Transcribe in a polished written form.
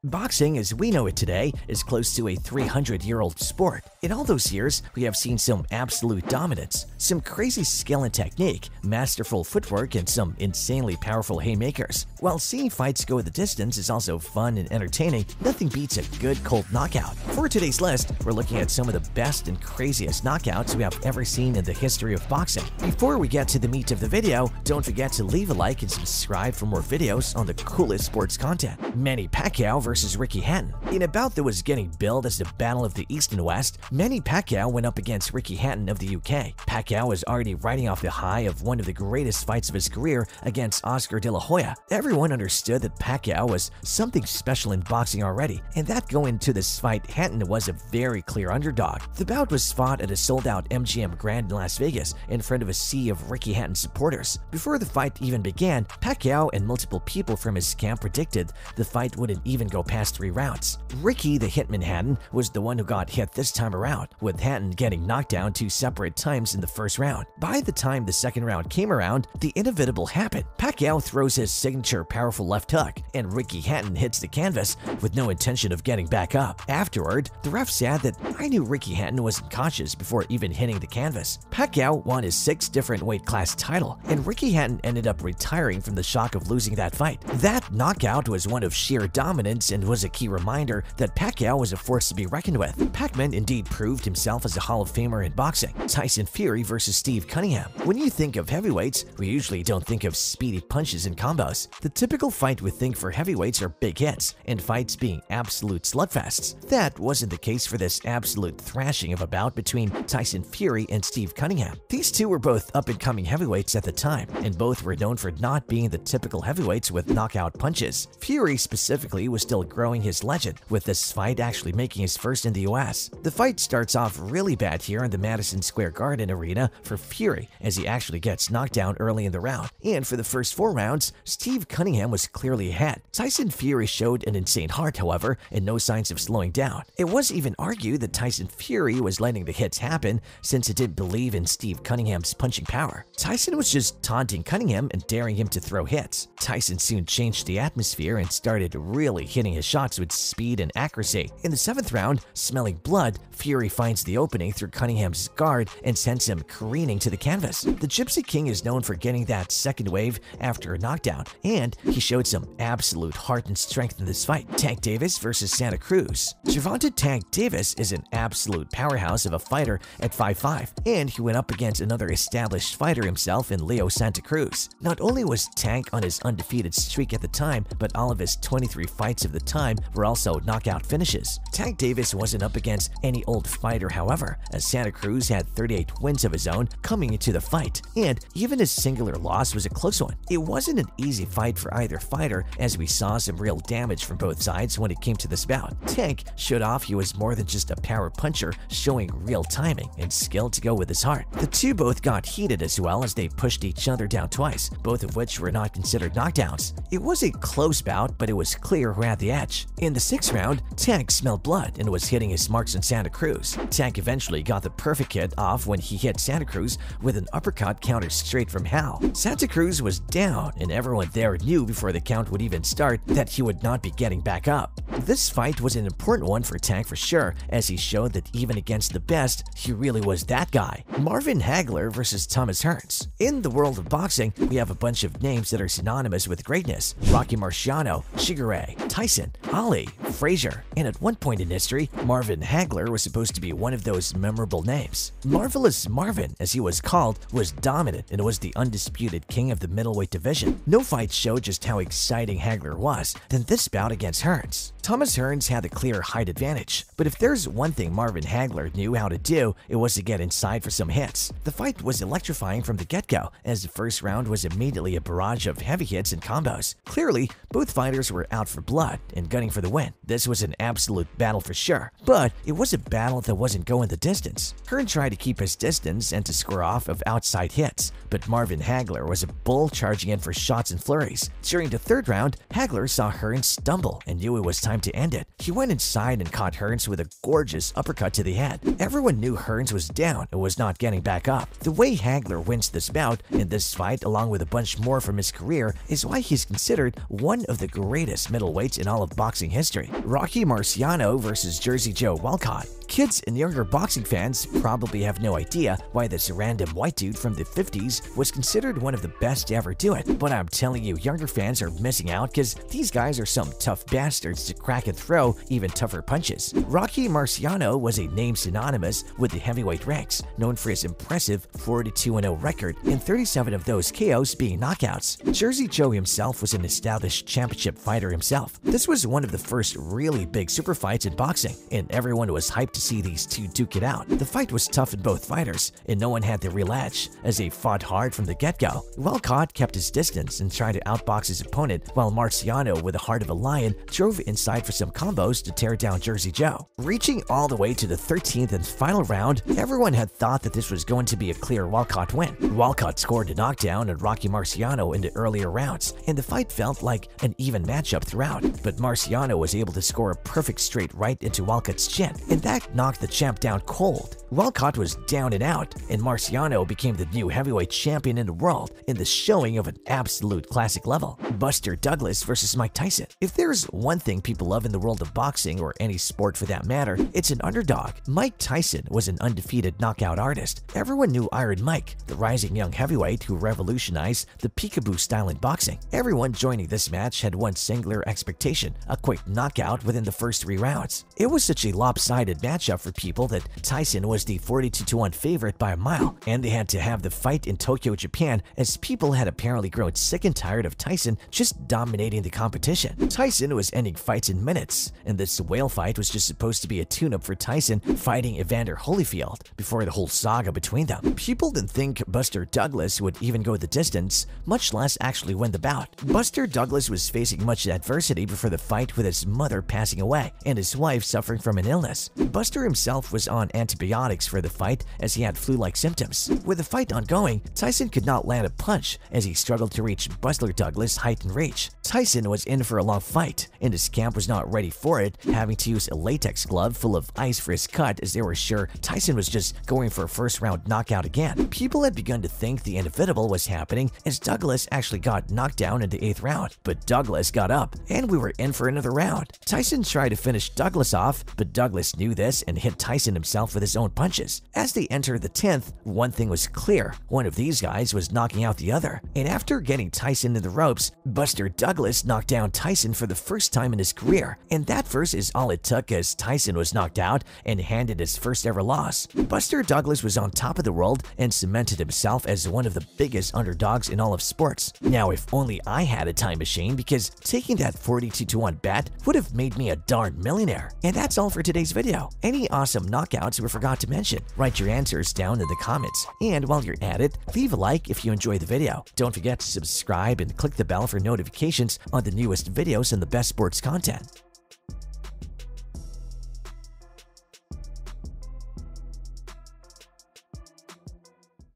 Boxing, as we know it today, is close to a 300-year-old sport. In all those years, we have seen some absolute dominance, some crazy skill and technique, masterful footwork, and some insanely powerful haymakers. While seeing fights go the distance is also fun and entertaining, nothing beats a good cold knockout. For today's list, we're looking at some of the best and craziest knockouts we have ever seen in the history of boxing. Before we get to the meat of the video, don't forget to leave a like and subscribe for more videos on the coolest sports content. Manny Pacquiao versus Ricky Hatton. In a bout that was getting billed as the Battle of the East and West, Manny Pacquiao went up against Ricky Hatton of the UK. Pacquiao was already riding off the high of one of the greatest fights of his career against Oscar De La Hoya. Everyone understood that Pacquiao was something special in boxing already, and that going into this fight, Hatton was a very clear underdog. The bout was fought at a sold-out MGM Grand in Las Vegas in front of a sea of Ricky Hatton supporters. Before the fight even began, Pacquiao and multiple people from his camp predicted the fight wouldn't even go past 3 rounds. Ricky the Hitman Hatton was the one who got hit this time around, with Hatton getting knocked down 2 separate times in the first round. By the time the second round came around, the inevitable happened. Pacquiao throws his signature powerful left hook, and Ricky Hatton hits the canvas with no intention of getting back up. Afterward, the ref said that I knew Ricky Hatton wasn't conscious before even hitting the canvas. Pacquiao won his 6th different weight class title, and Ricky Hatton ended up retiring from the shock of losing that fight. That knockout was one of sheer dominance and was a key reminder that Pacquiao was a force to be reckoned with. Pac-Man indeed proved himself as a Hall of Famer in boxing. Tyson Fury versus Steve Cunningham. When you think of heavyweights, we usually don't think of speedy punches and combos. The typical fight we think for heavyweights are big hits, and fights being absolute slugfests. That wasn't the case for this absolute thrashing of a bout between Tyson Fury and Steve Cunningham. These two were both up-and-coming heavyweights at the time, and both were known for not being the typical heavyweights with knockout punches. Fury specifically was still growing his legend, with this fight actually making his first in the US. The fight starts off really bad here in the Madison Square Garden arena for Fury, as he actually gets knocked down early in the round, and for the first 4 rounds, Steve Cunningham was clearly ahead. Tyson Fury showed an insane heart, however, and no signs of slowing down. It was even argued that Tyson Fury was letting the hits happen since it didn't believe in Steve Cunningham's punching power. Tyson was just taunting Cunningham and daring him to throw hits. Tyson soon changed the atmosphere and started really hitting his shots with speed and accuracy. In the 7th round, smelling blood, Fury finds the opening through Cunningham's guard and sends him careening to the canvas. The Gypsy King is known for getting that second wave after a knockdown, and he showed some absolute heart and strength in this fight. Tank Davis versus Santa Cruz. Gervonta Tank Davis is an absolute powerhouse of a fighter at 5'5", and he went up against another established fighter himself in Leo Santa Cruz. Not only was Tank on his undefeated streak at the time, but all of his 23 fights of the time were also knockout finishes. Tank Davis wasn't up against any old fighter, however, as Santa Cruz had 38 wins of his own coming into the fight, and even his singular loss was a close one. It wasn't an easy fight for either fighter, as we saw some real damage from both sides when it came to this bout. Tank showed off he was more than just a power puncher, showing real timing and skill to go with his heart. The two both got heated as well as they pushed each other down twice, both of which were not considered knockdowns. It was a close bout, but it was clear who had the edge. In the 6th round, Tank smelled blood and was hitting his marks on Santa Cruz. Tank eventually got the perfect hit off when he hit Santa Cruz with an uppercut counter straight from hell. Santa Cruz was down, and everyone there knew before the count would even start that he would not be getting back up. This fight was an important one for Tank for sure, as he showed that even against the best, he really was that guy. Marvin Hagler versus Thomas Hearns. In the world of boxing, we have a bunch of names that are synonymous with greatness: Rocky Marciano, Sugar Ray, Tyson, Ali, Frazier, and at one point in history, Marvin Hagler was supposed to be one of those memorable names. Marvelous Marvin, as he was called, was dominant and was the undisputed king of the middleweight division. No fight showed just how exciting Hagler was than this bout against Hearns. Thomas Hearns had the clear height advantage, but if there's one thing Marvin Hagler knew how to do, it was to get inside for some hits. The fight was electrifying from the get-go, as the first round was immediately a barrage of heavy hits and combos. Clearly, both fighters were out for blood and gunning for the win. This was an absolute battle for sure, but it was a battle that wasn't going the distance. Hearns tried to keep his distance and to score off of outside hits, but Marvin Hagler was a bull charging in for shots and flurries. During the 3rd round, Hagler saw Hearns stumble and knew it was time to end it. He went inside and caught Hearns with a gorgeous uppercut to the head. Everyone knew Hearns was down and was not getting back up. The way Hagler wins this bout in this fight, along with a bunch more from his career, is why he's considered one of the greatest middleweights in all all of boxing history. Rocky Marciano versus Jersey Joe Walcott. Kids and younger boxing fans probably have no idea why this random white dude from the 50s was considered one of the best to ever do it, but I'm telling you, younger fans are missing out because these guys are some tough bastards to crack and throw even tougher punches. Rocky Marciano was a name synonymous with the heavyweight ranks, known for his impressive 42-0 record and 37 of those KOs being knockouts. Jersey Joe himself was an established championship fighter himself. This was one of the first really big super fights in boxing, and everyone was hyped to see these two duke it out. The fight was tough in both fighters, and no one had the real edge, as they fought hard from the get-go. Walcott kept his distance and tried to outbox his opponent, while Marciano, with the heart of a lion, drove inside for some combos to tear down Jersey Joe. Reaching all the way to the 13th and final round, everyone had thought that this was going to be a clear Walcott win. Walcott scored a knockdown on Rocky Marciano in the earlier rounds, and the fight felt like an even matchup throughout, but Marciano was able to score a perfect straight right into Walcott's chin, and that knocked the champ down cold. Walcott was down and out, and Marciano became the new heavyweight champion in the world in the showing of an absolute classic level. Buster Douglas versus Mike Tyson. If there's one thing people love in the world of boxing, or any sport for that matter, it's an underdog. Mike Tyson was an undefeated knockout artist. Everyone knew Iron Mike, the rising young heavyweight who revolutionized the peekaboo style in boxing. Everyone joining this match had one singular expectation: a quick knockout within the first 3 rounds. It was such a lopsided matchup for people that Tyson was the 42-1 favorite by a mile, and they had to have the fight in Tokyo, Japan, as people had apparently grown sick and tired of Tyson just dominating the competition. Tyson was ending fights in minutes, and this whale fight was just supposed to be a tune-up for Tyson fighting Evander Holyfield before the whole saga between them. People didn't think Buster Douglas would even go the distance, much less actually win the bout. Buster Douglas was facing much adversity before the fight, with his mother passing away and his wife suffering from an illness. Buster himself was on antibiotics for the fight as he had flu-like symptoms. With the fight ongoing, Tyson could not land a punch as he struggled to reach Buster Douglas' height and reach. Tyson was in for a long fight, and his camp was not ready for it, having to use a latex glove full of ice for his cut as they were sure Tyson was just going for a first-round knockout again. People had begun to think the inevitable was happening as Douglas actually got knocked down in the 8th round, but Douglas got up, and we were in for another round. Tyson tried to finish Douglas off, but Douglas knew this and hit Tyson himself with his own punches. As they entered the 10th, one thing was clear: one of these guys was knocking out the other, and after getting Tyson in the ropes, Buster Douglas knocked down Tyson for the first time in his career, and that first is all it took, as Tyson was knocked out and handed his first ever loss. Buster Douglas was on top of the world and cemented himself as one of the biggest underdogs in all of sports. Now, if only I had a time machine, because taking that 42-1 bet would have made me a darn millionaire. And that's all for today's video. Any awesome knockouts we forgot to mention? Write your answers down in the comments. And while you're at it, leave a like if you enjoyed the video. Don't forget to subscribe and click the bell for notifications on the newest videos and the best sports content.